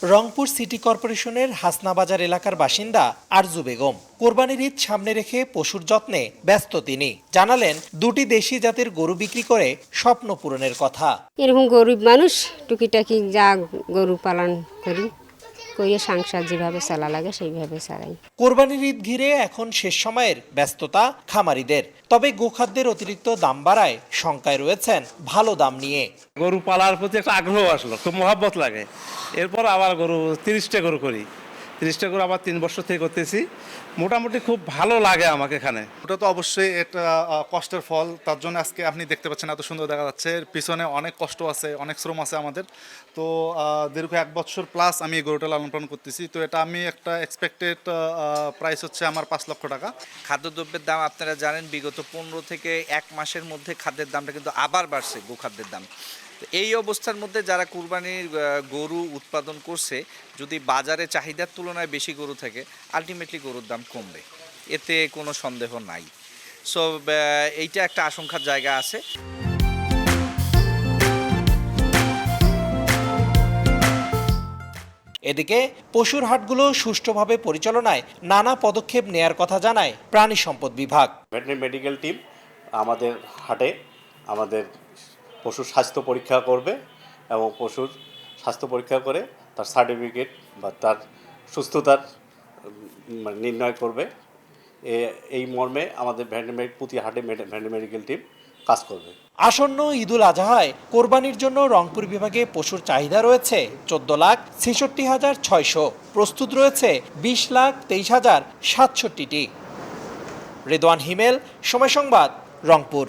Rangpur city কর্পোরেশনের হাসনাবাজার এলাকার বাসিন্দা আরজু বেগম। কোরবানির ঈদ সামনে রেখে পশুর যত্নে ব্যস্ত তিনি। জানালেন, দুটি দেশি জাতের গরু বিক্রি করে স্বপ্ন পূরণের কথা। এরকম গরিব মানুষ টুকিটাকি যা গরু পালন করি, করে সংসার যেভাবে চালা লাগে সেইভাবে চালাই। কোরবানির ঈদ ঘিরে এখন শেষ সময়ের ব্যস্ততা খামারিদের। তবে গোখাদ্যের অতিরিক্ত দাম বাড়ায় শঙ্কায় রয়েছেন ভালো দাম নিয়ে। গরু পালার প্রতি একটা আগ্রহ আসলো, খুব মহব্বত লাগে। এরপর আবার গরু 30টা গরু করি, 30টা গরু আবার 3 বছর থেকে করতেছি। মোটামুটি খুব ভালো লাগে আমাকে এখানে। ওটা তো অবশ্যই একটা কষ্টের ফল। তার জন্য আজকে আপনি দেখতে পাচ্ছেন এত সুন্দর দেখা যাচ্ছে। এর পিছনে অনেক কষ্ট আছে, অনেক শ্রম আছে আমাদের। তো দীর্ঘ 1 বছর প্লাস আমি এই গরুটা লালন পালন করতেছি। তো এটা আমি একটা এক্সপেক্টেড প্রাইস হচ্ছে আমার 5 লক্ষ টাকা। খাদ্যদ্রব্যের দাম আপনারা জানেন, বিগত 15 থেকে 1 মাসের মধ্যে খাদ্যের দামটা কিন্তু আবার বাড়ছে, গোখাদ্যের দাম। তো এই অবস্থার মধ্যে যারা কুরবানির গরু উৎপাদন করছে, যদি বাজারে চাহিদার তুলনায় বেশি গরু থাকে, আলটিমেটলি গরুর দাম কমবে, এতে কোনো সন্দেহ নাই। সো এইটা একটা আশঙ্কার জায়গা আছে। এদিকে পশুর হাটগুলো সুষ্ঠুভাবে পরিচালনায় নানা পদক্ষেপ নেয়ার কথা জানায় প্রাণী সম্পদ বিভাগ। ভেটেরিনারি মেডিকেল টিম আমাদের হাটে আমাদের পশুর স্বাস্থ্য পরীক্ষা করবে এবং পশুর স্বাস্থ্য পরীক্ষা করে তার সার্টিফিকেট বা তার সুস্থতার নির্ণয় করবে। এই মর্মে আমাদের প্রতি হাটে ভেটেরিনারি মেডিকেল টিম কাজ করবে। আসন্ন ঈদুল আজহায় কোরবানির জন্য রংপুর বিভাগে পশুর চাহিদা রয়েছে 14,66,600। প্রস্তুত রয়েছে 20,23,067টি। রেদওয়ান হিমেল, সময় সংবাদ, রংপুর।